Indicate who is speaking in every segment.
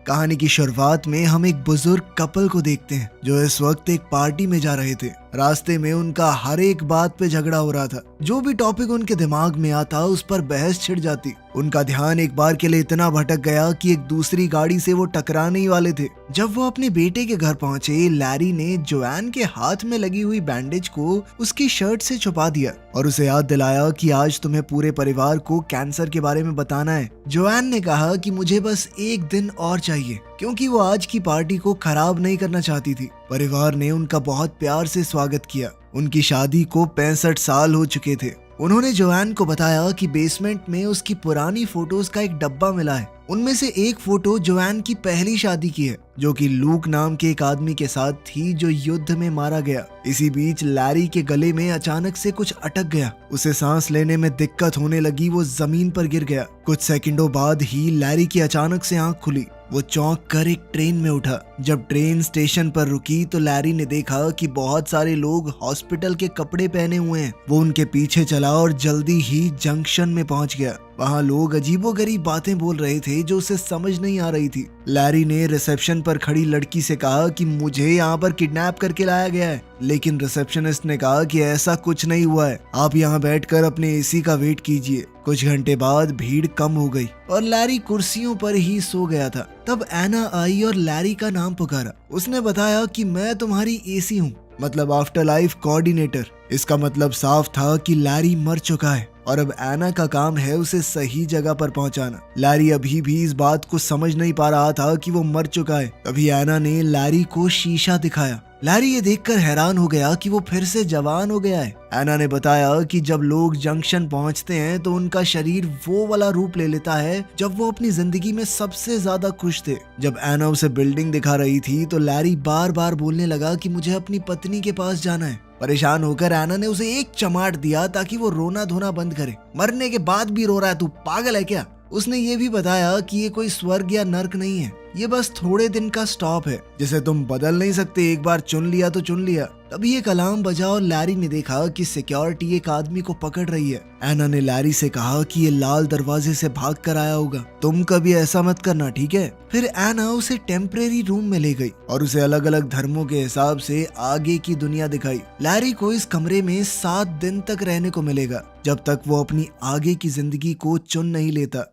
Speaker 1: कहानी की शुरुआत में हम एक बुजुर्ग कपल को देखते हैं जो इस वक्त एक पार्टी में जा रहे थे। रास्ते में उनका हर एक बात पे झगड़ा हो रहा था। जो भी टॉपिक उनके दिमाग में आता उस पर बहस छिड़ जाती। उनका ध्यान एक बार के लिए इतना भटक गया कि एक दूसरी गाड़ी से वो टकराने ही वाले थे। जब वो अपने बेटे के घर पहुंचे, लैरी ने जोआन के हाथ में लगी हुई बैंडेज को उसकी शर्ट से छुपा दिया और उसे याद दिलाया कि आज तुम्हें पूरे परिवार को कैंसर के बारे में बताना है। जोआन ने कहा कि मुझे बस एक दिन और चाहिए, क्योंकि वो आज की पार्टी को खराब नहीं करना चाहती थी। परिवार ने उनका बहुत प्यार से स्वागत किया। उनकी शादी को 65 साल हो चुके थे। उन्होंने जोआन को बताया कि बेसमेंट में उसकी पुरानी फोटोज का एक डब्बा मिला है। उनमें से एक फोटो जोआन की पहली शादी की है, जो कि लूक नाम के एक आदमी के साथ थी जो युद्ध में मारा गया। इसी बीच लैरी के गले में अचानक से कुछ अटक गया। उसे सांस लेने में दिक्कत होने लगी। वो जमीन पर गिर गया। कुछ सेकंडों बाद ही लैरी की अचानक से आंख खुली। वो चौंक कर एक ट्रेन में उठा। जब ट्रेन स्टेशन पर रुकी तो लैरी ने देखा कि बहुत सारे लोग हॉस्पिटल के कपड़े पहने हुए हैं। वो उनके पीछे चला और जल्दी ही जंक्शन में पहुंच गया। वहाँ लोग अजीबोगरीब बातें बोल रहे थे जो उसे समझ नहीं आ रही थी। लैरी ने रिसेप्शन पर खड़ी लड़की से कहा कि मुझे यहाँ पर किडनैप करके लाया गया है, लेकिन रिसेप्शनिस्ट ने कहा कि ऐसा कुछ नहीं हुआ है, आप यहाँ बैठकर अपने एसी का वेट कीजिए। कुछ घंटे बाद भीड़ कम हो गई और लैरी कुर्सियों पर ही सो गया था। तब एना आई और लैरी का नाम पुकारा। उसने बताया कि मैं तुम्हारी एसी हूँ, मतलब आफ्टर लाइफ कोऑर्डिनेटर। इसका मतलब साफ था कि लैरी मर चुका है और अब एना का काम है उसे सही जगह पर पहुंचाना। लैरी अभी भी इस बात को समझ नहीं पा रहा था कि वो मर चुका है। तभी एना ने लैरी को शीशा दिखाया। लैरी ये देखकर हैरान हो गया कि वो फिर से जवान हो गया है। एना ने बताया कि जब लोग जंक्शन पहुंचते हैं तो उनका शरीर वो वाला रूप ले लेता है जब वो अपनी जिंदगी में सबसे ज्यादा खुश थे। जब एना उसे बिल्डिंग दिखा रही थी तो लैरी बार बार बोलने लगा कि मुझे अपनी पत्नी के पास जाना है। परेशान होकर एना ने उसे एक चमाट दिया ताकि वो रोना धोना बंद करे। मरने के बाद भी रो रहा है, तू पागल है क्या? उसने ये भी बताया कि ये कोई स्वर्ग या नर्क नहीं है, ये बस थोड़े दिन का स्टॉप है जिसे तुम बदल नहीं सकते। एक बार चुन लिया तो चुन लिया। तभी एक अलार्म बजा और लैरी ने देखा कि सिक्योरिटी एक आदमी को पकड़ रही है। एना ने लैरी से कहा कि ये लाल दरवाजे से भाग कर आया होगा, तुम कभी ऐसा मत करना, ठीक है? फिर एना उसे टेम्परेरी रूम में ले गई और उसे अलग अलग धर्मों के हिसाब से आगे की दुनिया दिखाई। लैरी को इस कमरे में 7 दिन तक रहने को मिलेगा, जब तक वो अपनी आगे की जिंदगी को चुन नहीं लेता।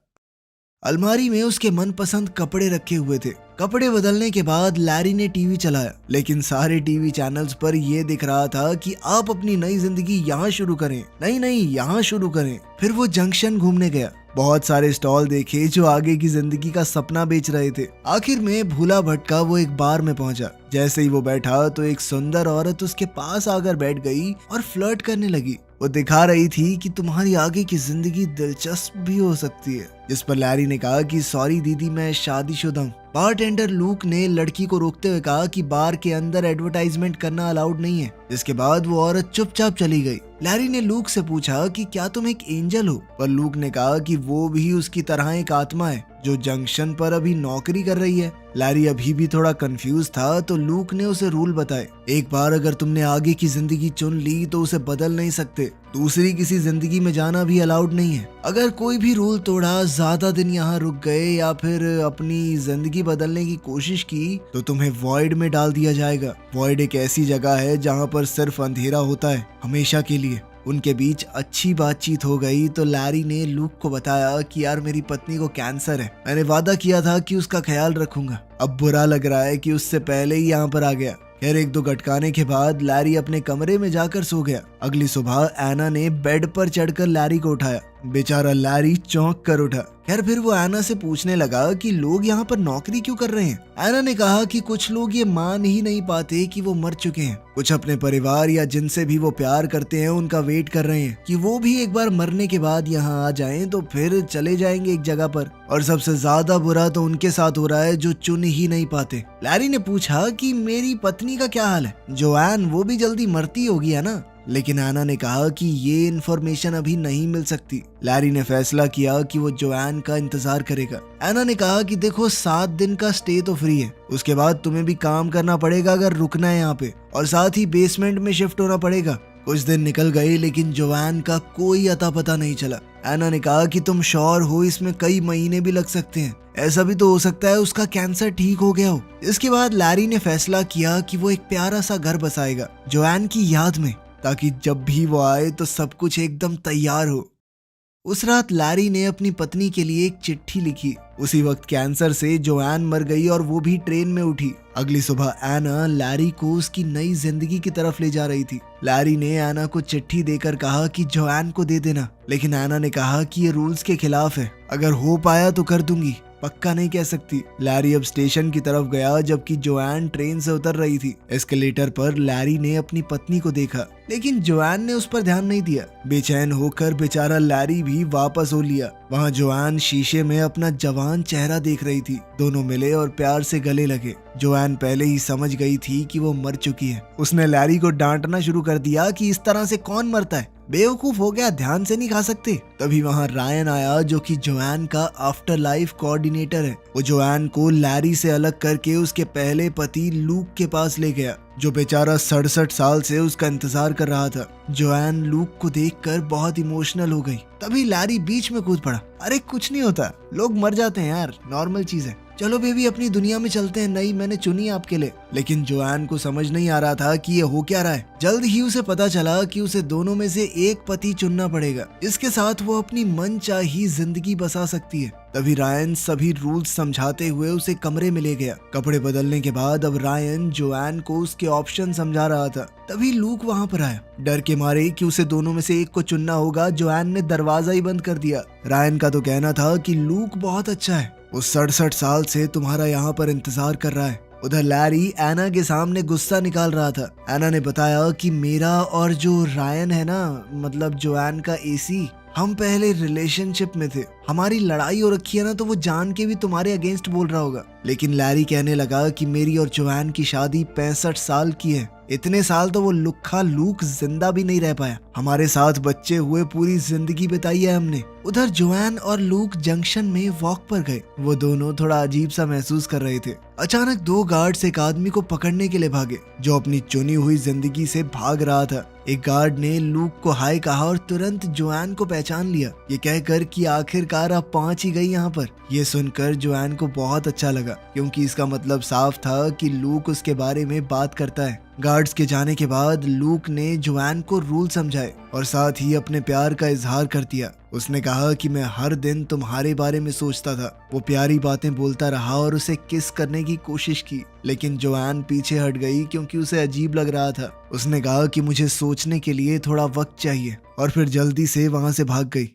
Speaker 1: अलमारी में उसके मनपसंद कपड़े रखे हुए थे। कपड़े बदलने के बाद लैरी ने टीवी चलाया, लेकिन सारे टीवी चैनल्स पर यह दिख रहा था कि आप अपनी नई जिंदगी यहाँ शुरू करें, नहीं यहाँ शुरू करें। फिर वो जंक्शन घूमने गया। बहुत सारे स्टॉल देखे जो आगे की जिंदगी का सपना बेच रहे थे। आखिर में भूला भटका वो एक बार में पहुंचा। जैसे ही वो बैठा तो एक सुंदर औरत उसके पास आकर बैठ गई और फ्लर्ट करने लगी। वो दिखा रही थी कि तुम्हारी आगे की जिंदगी दिलचस्प भी हो सकती है। जिस पर लैरी ने कहा कि सॉरी दीदी, मैं शादीशुदा हूँ। बारटेंडर लूक ने लड़की को रोकते हुए कहा कि बार के अंदर एडवर्टाइजमेंट करना अलाउड नहीं है। जिसके बाद वो औरत चुपचाप चली गई। लैरी ने लूक से पूछा कि क्या तुम एक एंजल हो? पर लूक ने कहा कि वो भी उसकी तरह एक आत्मा है जो जंक्शन पर अभी नौकरी कर रही है। लैरी अभी भी थोड़ा कंफ्यूज था तो लूक ने उसे रूल बताए। एक बार अगर तुमने आगे की जिंदगी चुन ली तो उसे बदल नहीं सकते। दूसरी किसी जिंदगी में जाना भी अलाउड नहीं है। अगर कोई भी रूल तोड़ा, ज्यादा दिन यहाँ रुक गए या फिर अपनी जिंदगी बदलने की कोशिश की तो तुम्हें वॉइड में डाल दिया जाएगा। वॉइड एक ऐसी जगह है जहाँ पर सिर्फ अंधेरा होता है, हमेशा के लिए। उनके बीच अच्छी बातचीत हो गई तो लैरी ने लूक को बताया कि यार मेरी पत्नी को कैंसर है, मैंने वादा किया था कि उसका ख्याल रखूंगा। अब बुरा लग रहा है कि उससे पहले ही यहाँ पर आ गया। खैर 1-2 गटकाने के बाद लैरी अपने कमरे में जाकर सो गया। अगली सुबह एना ने बेड पर चढ़कर लैरी को उठाया। बेचारा लैरी चौंक कर उठा। खैर फिर वो एना से पूछने लगा कि लोग यहाँ पर नौकरी क्यों कर रहे हैं। एना ने कहा कि कुछ लोग ये मान ही नहीं पाते कि वो मर चुके हैं। कुछ अपने परिवार या जिनसे भी वो प्यार करते हैं उनका वेट कर रहे हैं कि वो भी एक बार मरने के बाद यहाँ आ जाएं तो फिर चले जाएंगे एक जगह पर। और सबसे ज्यादा बुरा तो उनके साथ हो रहा है जो चुन ही नहीं पाते। लैरी ने पूछा कि मेरी पत्नी का क्या हाल है? जोआन, वो भी जल्दी मरती होगी है ना? लेकिन एना ने कहा कि ये इन्फॉर्मेशन अभी नहीं मिल सकती। लैरी ने फैसला किया कि वो जोआन का इंतजार करेगा। एना ने कहा कि देखो 7 दिन का स्टे तो फ्री है, उसके बाद तुम्हें भी काम करना पड़ेगा अगर रुकना है यहाँ पे, और साथ ही बेसमेंट में शिफ्ट होना पड़ेगा। कुछ दिन निकल गए लेकिन जोआन का कोई अता पता नहीं चला। एना ने कहा कि तुम श्योर हो इसमें कई महीने भी लग सकते हैं, ऐसा भी तो हो सकता है उसका कैंसर ठीक हो गया हो। इसके बाद लैरी ने फैसला किया कि वो एक प्यारा सा घर बसाएगा जोआन की याद में, ताकि जब भी वो आए तो सब कुछ एकदम तैयार हो। उस रात लैरी ने अपनी पत्नी के लिए एक चिट्ठी लिखी। उसी वक्त कैंसर से जोआन मर गई और वो भी ट्रेन में उठी। अगली सुबह एना लैरी को उसकी नई जिंदगी की तरफ ले जा रही थी। लैरी ने एना को चिट्ठी देकर कहा कि जोआन को दे देना, लेकिन एना ने कहा कि ये रूल्स के खिलाफ है, अगर हो पाया तो कर दूंगी, पक्का नहीं कह सकती। लैरी अब स्टेशन की तरफ गया जबकि जोआन ट्रेन से उतर रही थी। एस्केलेटर पर लैरी ने अपनी पत्नी को देखा, लेकिन जोआन ने उस पर ध्यान नहीं दिया। बेचैन होकर बेचारा लैरी भी वापस हो लिया। वहाँ जोआन शीशे में अपना जवान चेहरा देख रही थी। दोनों मिले और प्यार से गले लगे। जोआन पहले ही समझ गई थी कि वो मर चुकी है। उसने लैरी को डांटना शुरू कर दिया कि इस तरह से कौन मरता है, बेवकूफ हो गया, ध्यान से नहीं खा सकते। तभी वहाँ रायन आया जो कि जोआन का आफ्टर लाइफ कोऑर्डिनेटर है। वो जोआन को लैरी से अलग करके उसके पहले पति लूक के पास ले गया, जो बेचारा 67 साल से उसका इंतजार कर रहा था। जोआन लूक को देखकर बहुत इमोशनल हो गई। तभी लैरी बीच में कूद पड़ा। अरे कुछ नहीं होता, लोग मर जाते हैं यार, नॉर्मल चीज है, चलो बेबी अपनी दुनिया में चलते हैं, नई मैंने चुनी आपके लिए। लेकिन जोआन को समझ नहीं आ रहा था कि ये हो क्या रहा है। जल्द ही उसे पता चला कि उसे दोनों में से एक पति चुनना पड़ेगा, जिसके साथ वो अपनी मनचाही जिंदगी बसा सकती है। तभी रायन सभी रूल्स समझाते हुए उसे कमरे में ले गया। कपड़े बदलने के बाद अब रायन जोआन को उसके ऑप्शन समझा रहा था। तभी लूक वहाँ पर आया। डर के मारे कि उसे दोनों में से एक को चुनना होगा, जोआन ने दरवाजा ही बंद कर दिया। रायन का तो कहना था कि लूक बहुत अच्छा है, वो 67 साल से तुम्हारा यहाँ पर इंतजार कर रहा है। उधर लैरी एना के सामने गुस्सा निकाल रहा था। एना ने बताया कि मेरा और जो रायन है ना, मतलब जोआन का एसी, हम पहले रिलेशनशिप में थे, हमारी लड़ाई हो रखी है ना, तो वो जान के भी तुम्हारे अगेंस्ट बोल रहा होगा। लेकिन लैरी कहने लगा कि मेरी और जोआन की शादी 65 साल की है, इतने साल तो वो लुक्खा लूक जिंदा भी नहीं रह पाया, हमारे साथ बच्चे हुए पूरी जिंदगी बिताई है हमने। उधर जोआन और लूक जंक्शन में वॉक पर गए। वो दोनों थोड़ा अजीब सा महसूस कर रहे थे। अचानक 2 गार्ड्स एक आदमी को पकड़ने के लिए भागे, जो अपनी चुनी हुई जिंदगी से भाग रहा था। एक गार्ड ने लूक को हाय कहा और तुरंत जोआन को पहचान लिया, ये कहकर कि आखिरकार आप पहुंच ही गई यहाँ पर। ये सुनकर जोआन को बहुत अच्छा लगा, क्योंकि इसका मतलब साफ था कि लूक उसके बारे में बात करता है। गार्ड्स के जाने के बाद लूक ने जोआन को रूल समझाए और साथ ही अपने प्यार का इजहार कर दिया। उसने कहा कि मैं हर दिन तुम्हारे बारे में सोचता था। वो प्यारी बातें बोलता रहा और उसे किस करने की कोशिश की, लेकिन जोआन पीछे हट गई क्योंकि उसे अजीब लग रहा था। उसने कहा कि मुझे सोचने के लिए थोड़ा वक्त चाहिए और फिर जल्दी से वहां से भाग गई।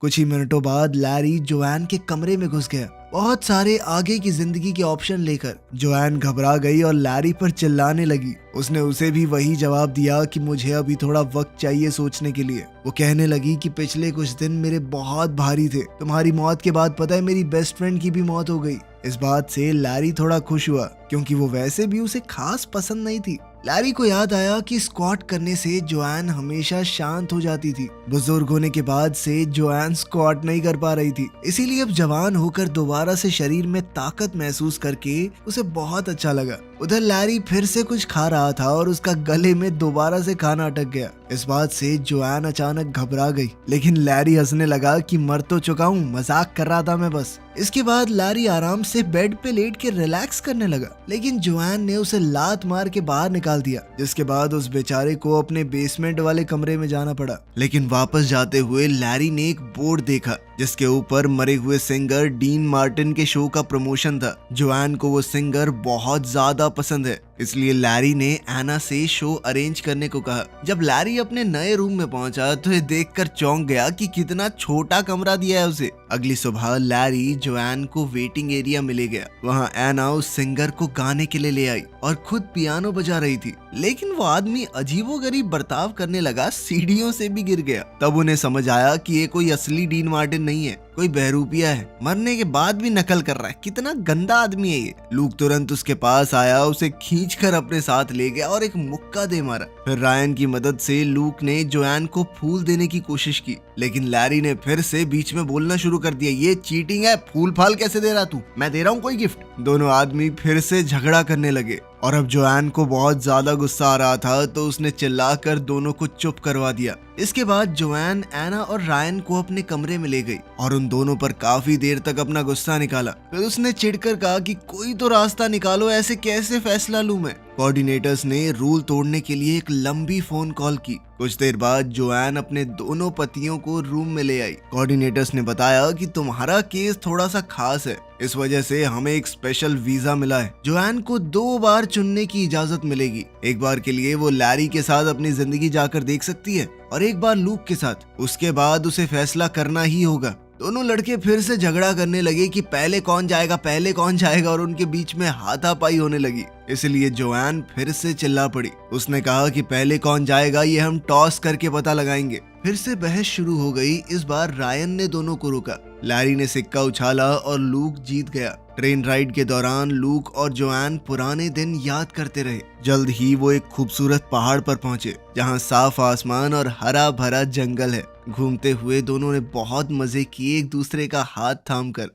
Speaker 1: कुछ ही मिनटों बाद लैरी जोआन के कमरे में घुस गया, बहुत सारे आगे की जिंदगी के ऑप्शन लेकर। जोआन घबरा गई और लैरी पर चिल्लाने लगी। उसने उसे भी वही जवाब दिया कि मुझे अभी थोड़ा वक्त चाहिए सोचने के लिए। वो कहने लगी कि पिछले कुछ दिन मेरे बहुत भारी थे, तुम्हारी मौत के बाद पता है मेरी बेस्ट फ्रेंड की भी मौत हो गई। इस बात से लैरी थोड़ा खुश हुआ, क्योंकि वो वैसे भी उसे खास पसंद नहीं थी। लैरी को याद आया कि स्क्वाट करने से जोआन हमेशा शांत हो जाती थी। बुजुर्ग होने के बाद से जोआन स्क्वाट नहीं कर पा रही थी, इसीलिए अब जवान होकर दोबारा से शरीर में ताकत महसूस करके उसे बहुत अच्छा लगा। उधर लैरी फिर से कुछ खा रहा था और उसका गले में दोबारा से खाना अटक गया। इस बात से जोआन अचानक घबरा गई, लेकिन लैरी हंसने लगा कि मर तो चुका हूँ, मजाक कर रहा था मैं बस। इसके बाद लैरी आराम से बेड पे लेट के रिलैक्स करने लगा, लेकिन जोआन ने उसे लात मार के बाहर निकाल दिया, जिसके बाद उस बेचारे को अपने बेसमेंट वाले कमरे में जाना पड़ा। लेकिन वापस जाते हुए लैरी ने एक बोर्ड देखा, जिसके ऊपर मरे हुए सिंगर डीन मार्टिन के शो का प्रमोशन था। जोआन को वो सिंगर बहुत ज्यादा पसंद है, इसलिए लैरी ने एना से शो अरेंज करने को कहा। जब लैरी अपने नए रूम में पहुंचा तो ये देखकर चौंक गया कि कितना छोटा कमरा दिया है उसे। अगली सुबह लैरी जोआन को वेटिंग एरिया में ले गया। वहाँ एना उस सिंगर को गाने के लिए ले आई और खुद पियानो बजा रही थी, लेकिन वो आदमी अजीबोगरीब बर्ताव करने लगा, सीढ़ियों से भी गिर गया। तब उन्हें समझ आया कि ये कोई असली डीन मार्टिन नहीं है, कोई बहरूपिया है, मरने के बाद भी नकल कर रहा है, कितना गंदा आदमी है ये। लूक तुरंत उसके पास आया, उसे खींचकर अपने साथ ले गया और एक मुक्का दे मारा। फिर रायन की मदद से लूक ने जोएन को फूल देने की कोशिश की, लेकिन लैरी ने फिर से बीच में बोलना शुरू कर दिया, ये चीटिंग है, फूल फाल कैसे दे रहा तू, मैं दे रहा हूँ कोई गिफ्ट। दोनों आदमी फिर से झगड़ा करने लगे और अब जोएन को बहुत ज्यादा गुस्सा आ रहा था, तो उसने चिल्लाकर दोनों को चुप करवा दिया। इसके बाद जोएन एना और रायन को अपने कमरे में ले गई और उन दोनों पर काफी देर तक अपना गुस्सा निकाला। फिर उसने चिढ़कर कहा कि कोई तो रास्ता निकालो, ऐसे कैसे फैसला लूं मैं। कोऑर्डिनेटर्स ने रूल तोड़ने के लिए एक लंबी फोन कॉल की। कुछ देर बाद जोएन अपने दोनों पतियों को रूम में ले आई। कोऑर्डिनेटर्स ने बताया कि तुम्हारा केस थोड़ा सा खास है, इस वजह से हमें एक स्पेशल वीजा मिला है। जोएन को 2 बार चुनने की इजाजत मिलेगी। एक बार के लिए वो लैरी के साथ अपनी जिंदगी जाकर देख सकती है और एक बार लूक के साथ। उसके बाद उसे फैसला करना ही होगा। दोनों लड़के फिर से झगड़ा करने लगे कि पहले कौन जाएगा और उनके बीच में हाथापाई होने लगी। इसलिए जोएन फिर से चिल्ला पड़ी। उसने कहा कि पहले कौन जाएगा ये हम टॉस करके पता लगाएंगे। फिर से बहस शुरू हो गई। इस बार रायन ने दोनों को रोका। लैरी ने सिक्का उछाला और लूक जीत गया। ट्रेन राइड के दौरान लूक और जोएन पुराने दिन याद करते रहे। जल्द ही वो एक खूबसूरत पहाड़ पर पहुंचे, जहां साफ आसमान और हरा भरा जंगल है। घूमते हुए दोनों ने बहुत मजे किए, एक दूसरे का हाथ थामकर।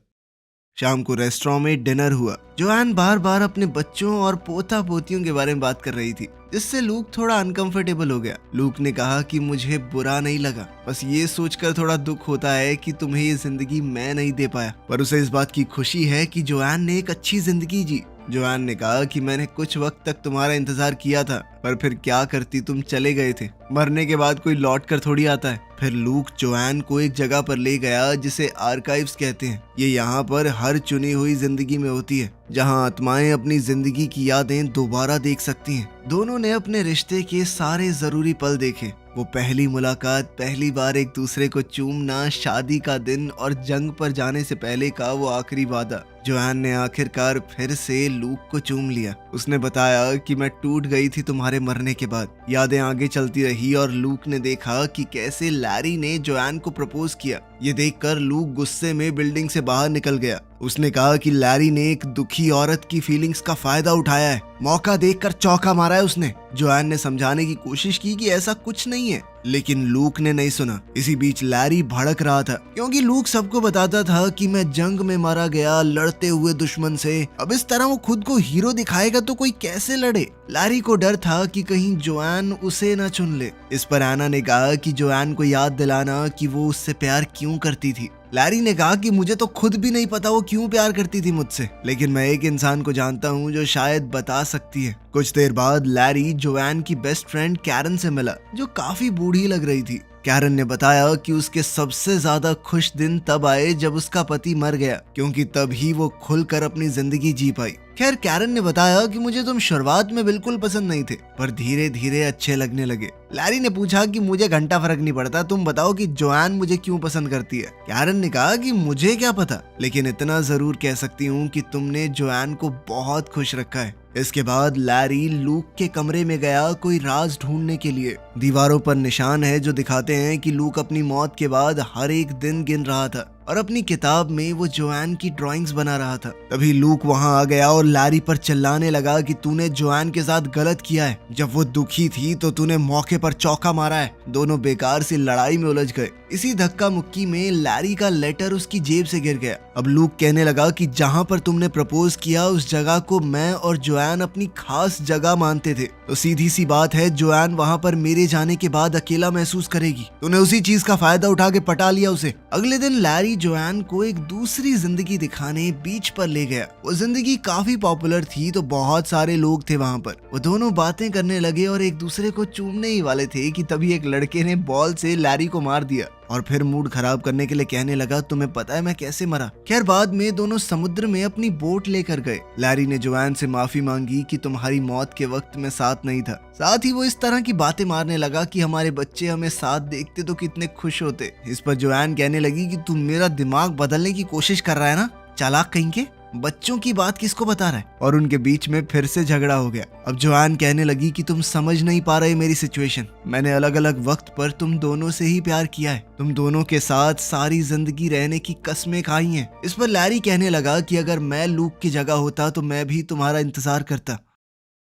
Speaker 1: शाम को रेस्टोरेंट में डिनर हुआ। जोएन बार बार अपने बच्चों और पोता पोतियों के बारे में बात कर रही थी, जिससे लूक थोड़ा अनकंफर्टेबल हो गया। लूक ने कहा कि मुझे बुरा नहीं लगा, बस ये सोचकर थोड़ा दुख होता है कि तुम्हें ये जिंदगी मैं नहीं दे पाया। पर उसे इस बात की खुशी है कि जोएन ने एक अच्छी जिंदगी जी। जोएन ने कहा कि मैंने कुछ वक्त तक तुम्हारा इंतजार किया था, पर फिर क्या करती, तुम चले गए थे। मरने के बाद कोई लौट कर थोड़ी आता है। फिर लूक जोएन को एक जगह पर ले गया जिसे आर्काइव्स कहते हैं। ये यहाँ पर हर चुनी हुई जिंदगी में होती है, जहाँ आत्माएं अपनी जिंदगी की यादें दोबारा देख सकती हैं। दोनों ने अपने रिश्ते के सारे जरूरी पल देखे। वो पहली मुलाकात, पहली बार एक दूसरे को चूमना, शादी का दिन और जंग पर जाने से पहले का वो आखिरी वादा। जोएन ने आखिरकार फिर से लूक को चूम लिया। उसने बताया कि मैं टूट गई थी तुम्हारे मरने के बाद। यादें आगे चलती रही और लूक ने देखा कि कैसे लैरी ने जोएन को प्रपोज किया। ये देखकर लूक गुस्से में बिल्डिंग से बाहर निकल गया। उसने कहा कि लैरी ने एक दुखी औरत की फीलिंग्स का फायदा उठाया है, मौका देखकर चौका मारा है उसने। जोएन ने समझाने की कोशिश की कि ऐसा कुछ नहीं है, लेकिन लूक ने नहीं सुना। इसी बीच लैरी भड़क रहा था, क्योंकि लूक सबको बताता था कि मैं जंग में मारा गया लड़ते हुए दुश्मन से। अब इस तरह वो खुद को हीरो दिखाएगा तो कोई कैसे लड़े। लैरी को डर था कि कहीं जोएन उसे न चुन ले। इस पर एना ने कहा कि जोएन को याद दिलाना कि वो उससे प्यार क्यों करती थी। लैरी ने कहा कि मुझे तो खुद भी नहीं पता वो क्यों प्यार करती थी मुझसे, लेकिन मैं एक इंसान को जानता हूँ जो शायद बता सकती है। कुछ देर बाद लैरी जोएन की बेस्ट फ्रेंड कैरन से मिला, जो काफी बूढ़ी लग रही थी। कैरन ने बताया कि उसके सबसे ज्यादा खुश दिन तब आए जब उसका पति मर गया, क्योंकि तभी वो खुलकर अपनी जिंदगी जी पाई। खैर, कैरन ने बताया कि मुझे तुम शुरुआत में बिल्कुल पसंद नहीं थे, पर धीरे धीरे अच्छे लगने लगे। लैरी ने पूछा कि मुझे घंटा फर्क नहीं पड़ता, तुम बताओ कि जोएन मुझे क्यों पसंद करती है। कैरन ने कहा कि मुझे क्या पता, लेकिन इतना जरूर कह सकती हूँ कि तुमने जोएन को बहुत खुश रखा है। इसके बाद लैरी लूक के कमरे में गया कोई राज ढूंढने के लिए। दीवारों पर निशान है जो दिखाते हैं कि लूक अपनी मौत के बाद हर एक दिन गिन रहा था और अपनी किताब में वो जोएन की ड्राइंग्स बना रहा था। तभी लूक वहां आ गया और लैरी पर चिल्लाने लगा कि तूने जोएन के साथ गलत किया है। जब वो दुखी थी तो तूने मौके पर चौका मारा है। दोनों बेकार सी लड़ाई में उलझ गए। इसी धक्का मुक्की में लैरी का लेटर उसकी जेब से गिर गया। अब लूक कहने लगा कि जहां पर तुमने प्रपोज किया उस जगह को मैं और जोएन अपनी खास जगह मानते थे, तो सीधी सी बात है जोएन वहां पर मेरे जाने के बाद अकेला महसूस करेगी। तूने उसी चीज का फायदा उठा के पटा लिया उसे। अगले दिन लैरी जोएन को एक दूसरी जिंदगी दिखाने बीच पर ले गया। वो जिंदगी काफी पॉपुलर थी, तो बहुत सारे लोग थे वहां पर। वो दोनों बातें करने लगे और एक दूसरे को चूमने ही वाले थे कि तभी एक लड़के ने बॉल से लैरी को मार दिया और फिर मूड खराब करने के लिए कहने लगा, तुम्हें पता है मैं कैसे मरा। खैर, बाद में दोनों समुद्र में अपनी बोट लेकर गए। लैरी ने जोएन से माफी मांगी कि तुम्हारी मौत के वक्त में साथ नहीं था। साथ ही वो इस तरह की बातें मारने लगा कि हमारे बच्चे हमें साथ देखते तो कितने खुश होते। इस पर जोएन कहने लगी कि तुम मेरा दिमाग बदलने की कोशिश कर रहा है ना, चालाक कहीं के। बच्चों की बात किसको बता रहा है? और उनके बीच में फिर से झगड़ा हो गया। अब जोआन कहने लगी कि तुम समझ नहीं पा रहे मेरी सिचुएशन। मैंने अलग अलग वक्त पर तुम दोनों से ही प्यार किया है, तुम दोनों के साथ सारी जिंदगी रहने की कस्में खाई हैं। इस पर लैरी कहने लगा कि अगर मैं लूक की जगह होता तो मैं भी तुम्हारा इंतजार करता।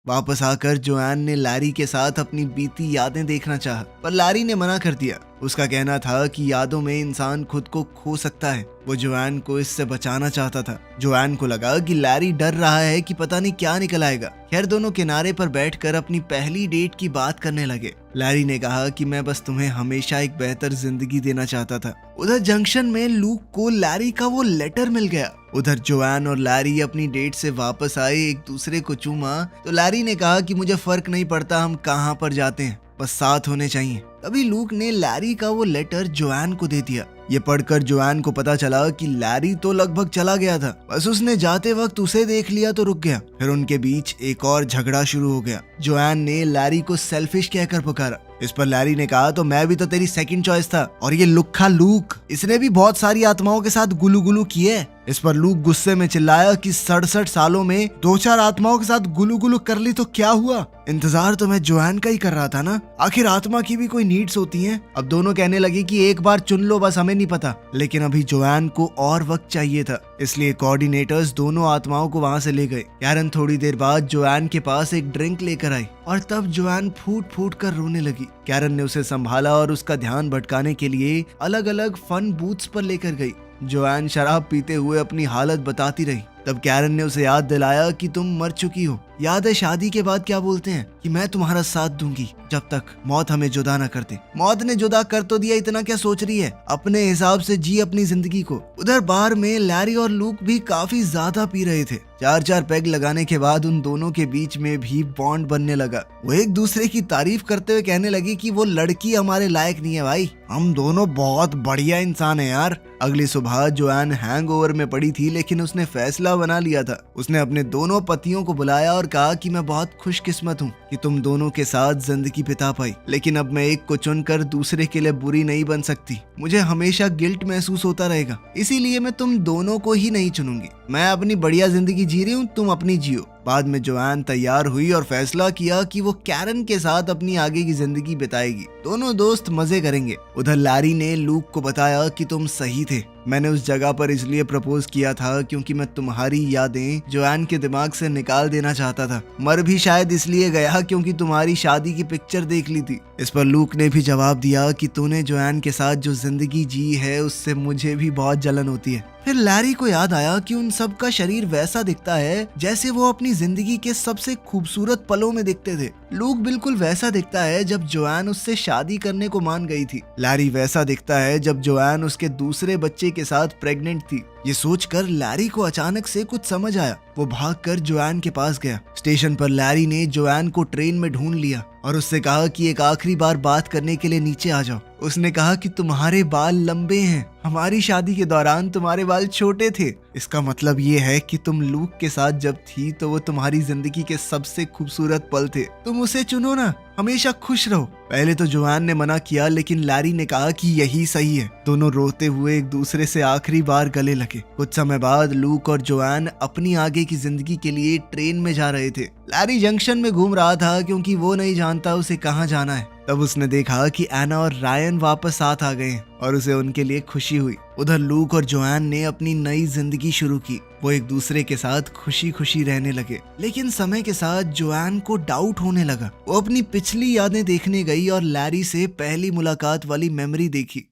Speaker 1: वापस आकर जोआन ने लैरी के साथ अपनी बीती यादें देखना चाहा, पर लैरी ने मना कर दिया। उसका कहना था कि यादों में इंसान खुद को खो सकता है। वो जोआन को इससे बचाना चाहता था। जोआन को लगा कि लैरी डर रहा है कि पता नहीं क्या निकल आएगा। खैर दोनों किनारे पर बैठकर अपनी पहली डेट की बात करने लगे। लैरी ने कहा कि मैं बस तुम्हें हमेशा एक बेहतर जिंदगी देना चाहता था। उधर जंक्शन में लूक को लैरी का वो लेटर मिल गया। उधर जोआन और लैरी अपनी डेट से वापस आए, एक दूसरे को चूमा तो लैरी ने कहा कि मुझे फर्क नहीं पड़ता हम कहाँ पर जाते हैं, बस साथ होने चाहिए। तभी लूक ने लैरी का वो लेटर जोआन को दे दिया। ये पढ़कर जोआन को पता चला कि लैरी तो लगभग चला गया था, बस उसने जाते वक्त उसे देख लिया तो रुक गया। फिर उनके बीच एक और झगड़ा शुरू हो गया। जोआन ने लैरी को सेल्फिश कहकर पुकारा। इस पर लैरी ने कहा तो मैं भी तो तेरी सेकंड चॉइस था, और ये लुक्खा लूक, इसने भी बहुत सारी आत्माओं के साथ गुलू गुलू किए। इस पर लूक गुस्से में चिल्लाया कि 67 सालों में 2-4 आत्माओं के साथ गुलू गुलू कर ली तो क्या हुआ? इंतजार तो मैं जोआन का ही कर रहा था ना, आखिर आत्मा की भी कोई नीड्स होती हैं। अब दोनों कहने लगे कि एक बार चुन लो, बस हमें नहीं पता। लेकिन अभी जोआन को और वक्त चाहिए था, इसलिए कोऑर्डिनेटर्स दोनों आत्माओं को वहां से ले गए। कैरन थोड़ी देर बाद जोआन के पास एक ड्रिंक लेकर आई और तब जोआन फूट फूट कर रोने लगी। कैरन ने उसे संभाला और उसका ध्यान भटकाने के लिए अलग अलग फन बूथ्स पर लेकर गई। जोआन शराब पीते हुए अपनी हालत बताती रही। तब कैरन ने उसे याद दिलाया कि तुम मर चुकी हो। याद है शादी के बाद क्या बोलते हैं कि मैं तुम्हारा साथ दूंगी जब तक मौत हमें जुदा न कर दे। मौत ने जुदा कर तो दिया, इतना क्या सोच रही है? अपने हिसाब से जी अपनी जिंदगी को। उधर बार में लैरी और लूक भी काफी ज्यादा पी रहे थे। 4-4 पैग लगाने के बाद उन दोनों के बीच में भी बॉन्ड बनने लगा। वो एक दूसरे की तारीफ करते हुए कहने लगी कि वो लड़की हमारे लायक नहीं है भाई, हम दोनों बहुत बढ़िया इंसान है यार। अगली सुबह जोआन हैंगओवर में पड़ी थी, लेकिन उसने फैसला बना लिया था। उसने अपने दोनों पतियों को बुलाया और कहा कि मैं बहुत खुशकिस्मत हूँ कि तुम दोनों के साथ जिंदगी बिता पाई, लेकिन अब मैं एक को चुनकर दूसरे के लिए बुरी नहीं बन सकती। मुझे हमेशा गिल्ट महसूस होता रहेगा, इसीलिए मैं तुम दोनों को ही नहीं चुनूंगी। मैं अपनी बढ़िया जिंदगी जी रही हूँ, तुम अपनी जियो। बाद में जोआन तैयार हुई और फैसला किया कि वो कैरन के साथ अपनी आगे की जिंदगी बिताएगी। दोनों दोस्त मजे करेंगे। उधर लैरी ने लूक को बताया कि तुम सही थे, मैंने उस जगह पर इसलिए प्रपोज किया था क्योंकि मैं तुम्हारी यादें जोआन के दिमाग से निकाल देना चाहता था। मर भी शायद इसलिए गया क्योंकि तुम्हारी शादी की पिक्चर देख ली थी। इस पर लूक ने भी जवाब दिया कि तूने जोआन के साथ जो जिंदगी जी है उससे मुझे भी बहुत जलन होती है। फिर लैरी को याद आया कि उन सब का शरीर वैसा दिखता है जैसे वो अपनी जिंदगी के सबसे खूबसूरत पलों में दिखते थे। लूक बिल्कुल वैसा दिखता है जब जोआन उससे शादी करने को मान गई थी। लैरी वैसा दिखता है जब जोआन उसके दूसरे बच्चे के साथ प्रेग्नेंट थी। ये सोचकर लैरी को अचानक से कुछ समझ आया। वो भागकर जोआन के पास गया। स्टेशन पर लैरी ने जोआन को ट्रेन में ढूंढ लिया और उससे कहा कि एक आखिरी बार बात करने के लिए नीचे आ जाओ। उसने कहा कि तुम्हारे बाल लंबे हैं, हमारी शादी के दौरान तुम्हारे बाल छोटे थे। इसका मतलब ये है कि तुम लूक के साथ जब थी तो वो तुम्हारी जिंदगी के सबसे खूबसूरत पल थे। तुम उसे चुनो ना, हमेशा खुश रहो। पहले तो जोआन ने मना किया, लेकिन लैरी ने कहा कि यही सही है। दोनों रोते हुए एक दूसरे से आखिरी बार गले लगे। कुछ समय बाद लूक और जोआन अपनी आगे की जिंदगी के लिए ट्रेन में जा रहे थे। लैरी जंक्शन में घूम रहा था क्योंकि वो नहीं जानता उसे कहाँ जाना है। तब उसने देखा कि एना और रायन वापस साथ आ गए और उसे उनके लिए खुशी हुई। उधर लूक और जोआन ने अपनी नई जिंदगी शुरू की। वो एक दूसरे के साथ खुशी खुशी रहने लगे। लेकिन समय के साथ जोआन को डाउट होने लगा। वो अपनी पिछली यादें देखने गई और लैरी से पहली मुलाकात वाली मेमोरी देखी।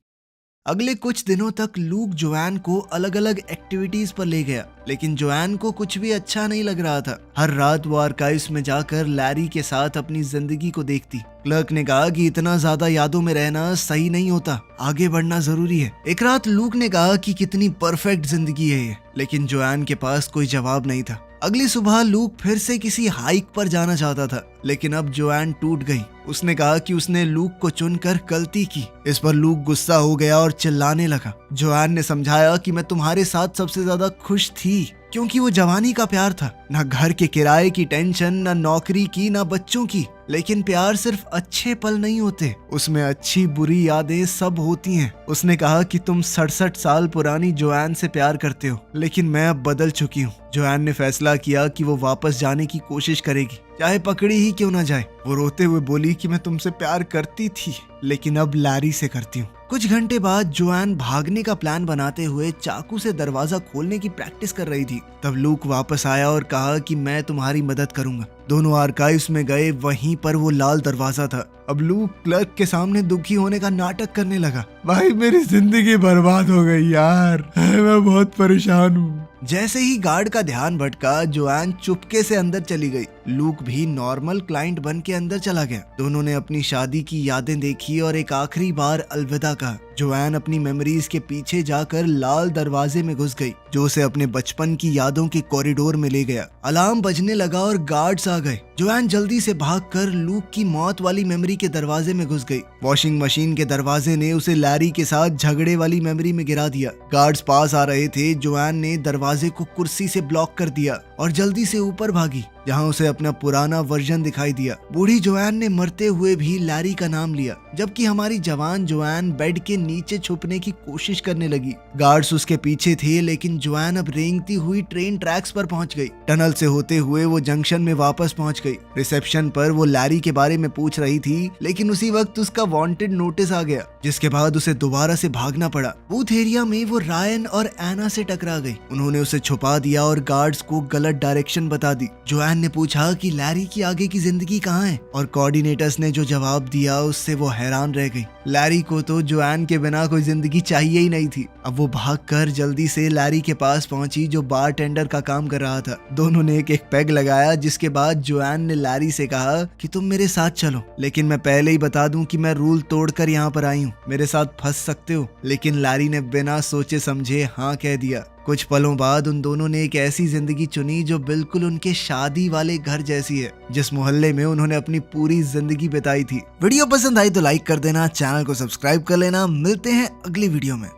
Speaker 1: अगले कुछ दिनों तक लूक जोआन को अलग अलग एक्टिविटीज पर ले गया, लेकिन जोआन को कुछ भी अच्छा नहीं लग रहा था। हर रात वो आर्काइव्स में जाकर लैरी के साथ अपनी जिंदगी को देखती। क्लर्क ने कहा कि इतना ज्यादा यादों में रहना सही नहीं होता, आगे बढ़ना जरूरी है। एक रात लूक ने कहा कि कितनी परफेक्ट जिंदगी है ये, लेकिन जोआन के पास कोई जवाब नहीं था। अगली सुबह लूक फिर से किसी हाइक पर जाना चाहता था, लेकिन अब जोआन टूट गई। उसने कहा कि उसने लूक को चुनकर गलती की। इस पर लूक गुस्सा हो गया और चिल्लाने लगा। जोआन ने समझाया कि मैं तुम्हारे साथ सबसे ज्यादा खुश थी क्योंकि वो जवानी का प्यार था, ना घर के किराए की टेंशन, ना नौकरी की, ना बच्चों की। लेकिन प्यार सिर्फ अच्छे पल नहीं होते, उसमें अच्छी बुरी यादें सब होती हैं। उसने कहा कि तुम 67 साल पुरानी जोआन से प्यार करते हो, लेकिन मैं अब बदल चुकी हूँ। जोआन ने फैसला किया कि वो वापस जाने की कोशिश करेगी, चाहे पकड़ी ही क्यों ना जाए। वो रोते हुए बोली कि मैं तुमसे प्यार करती थी, लेकिन अब लैरी से करती हूँ। कुछ घंटे बाद जोआन भागने का प्लान बनाते हुए चाकू से दरवाजा खोलने की प्रैक्टिस कर रही थी। तब लूक वापस आया और कहा कि मैं तुम्हारी मदद करूंगा। दोनों आर्काइव्स में गए, वहीं पर वो लाल दरवाजा था। अब लूक क्लर्क के सामने दुखी होने का नाटक करने लगा। भाई मेरी जिंदगी बर्बाद हो गई यार, मैं बहुत परेशान हूँ। जैसे ही गार्ड का ध्यान भटका, जोआन चुपके से अंदर चली गई। लूक भी नॉर्मल क्लाइंट बन के अंदर चला गया। दोनों ने अपनी शादी की यादें देखी और एक आखिरी बार अलविदा कहा। जोआन अपनी मेमोरीज के पीछे जाकर लाल दरवाजे में घुस गई, जो उसे अपने बचपन की यादों के कॉरिडोर में ले गया। अलार्म बजने लगा और गार्ड्स आ गए। जोआन जल्दी से भागकर लूक की मौत वाली मेमोरी के दरवाजे में घुस गई। वॉशिंग मशीन के दरवाजे ने उसे लैरी के साथ झगड़े वाली मेमोरी में गिरा दिया। गार्ड्स पास आ रहे थे। जोआन ने दरवाजे को कुर्सी से ब्लॉक कर दिया और जल्दी से ऊपर भागी, जहां उसे अपना पुराना वर्जन दिखाई दिया। बूढ़ी जोआन ने मरते हुए भी लैरी का नाम लिया, जबकि हमारी जवान जोआन बेड के नीचे छुपने की कोशिश करने लगी। गार्ड्स उसके पीछे थे, लेकिन जोआन अब रेंगती हुई ट्रेन ट्रैक्स पर पहुंच गई। टनल से होते हुए वो जंक्शन में वापस पहुंच गई। रिसेप्शन पर वो लैरी के बारे में पूछ रही थी, लेकिन उसी वक्त उसका वांटेड नोटिस आ गया, जिसके बाद उसे दोबारा से भागना पड़ा। बूथ एरिया में वो रायन और एना से टकरा गई। उन्होंने उसे छुपा दिया और गार्ड्स को गलत डायरेक्शन बता दी। जोआन ने पूछा कि लैरी की आगे की जिंदगी कहाँ है, और कोऑर्डिनेटर्स ने जो जवाब दिया उससे वो हैरान रह गई। लैरी को तो जोआन के बिना कोई जिंदगी चाहिए ही नहीं थी। अब वो भागकर जल्दी से लैरी के पास पहुंची, जो बारटेंडर का काम कर रहा था। दोनों ने एक एक पैग लगाया, जिसके बाद जोआन ने लैरी से कहा कि तुम मेरे साथ चलो, लेकिन मैं पहले ही बता दूं कि मैं रूल तोड़कर यहाँ पर आई हूँ, मेरे साथ फंस सकते हो। लेकिन लैरी ने बिना सोचे समझे हाँ कह दिया। कुछ पलों बाद उन दोनों ने एक ऐसी जिंदगी चुनी जो बिल्कुल उनके शादी वाले घर जैसी है, जिस मोहल्ले में उन्होंने अपनी पूरी जिंदगी बिताई थी। वीडियो पसंद आई तो लाइक कर देना, चैनल को सब्सक्राइब कर लेना। मिलते हैं अगली वीडियो में।